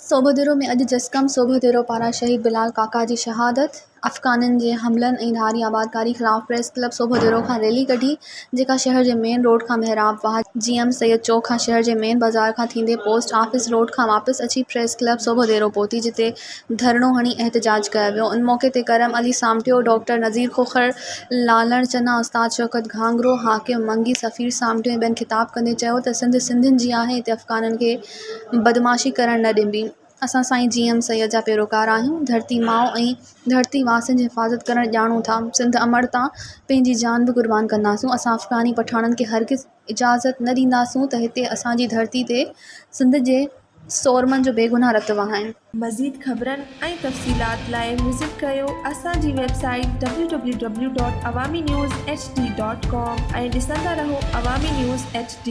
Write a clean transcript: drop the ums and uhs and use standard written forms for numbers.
सोबोदेरो में अॼु जसकम सोबोदेरो पारां शहीद बिलाल काका जी शहादत। अफ़गाननि जे हमलनि ऐं धारी आबादकारी ख़िलाफ़ प्रेस क्लब सोबोदेरो खां रैली कढी, जेका शहर जे मेन रोड खां मेहराब वाह GM सैयद चौक खां शहर जे मेन बाज़ार खां थींदे पोस्ट ऑफिस रोड खां वापसि अची प्रेस क्लब सोबोदेरो पहुती, जिते धरणो हणी एहतजाज कयो वियो। उन मौक़े ते करम अली सामटियो, डॉक्टर नज़ीर खोखर, लालण चन्ना, उस्ताद शौकत घांगरो, हाकिम मंगी सफ़ीर सामटियो ऐं ॿियनि ख़िताब कंदे चयो त सिंध सिंधियुनि जी आहे, हिते अफ़गाननि खे बदमाशी करणु न ॾिबी। असां साईं GM सैयद जा पैरोकार आहियूं। धरती माउ ऐं धरती वासियुनि जी हिफ़ाज़त करणु ॼाणूं था। सिंध अमर तां पंहिंजी जान बि क़ुर्बान कंदासूं। असां अफ़गानी पठाणनि खे हरगिज़ इजाज़त न ॾींदासूं त हिते असांजी धरती ते सिंध जे सोरमनि जो बेगुनाह रत वहाइनि। मज़ीद ख़बरनि ऐं तफ़सीलात लाइ विज़िट कयो असांजी वेबसाइट www.awamiNewsHD.com ऐं ॾिसंदा रहो अवामी न्यूज़ HD।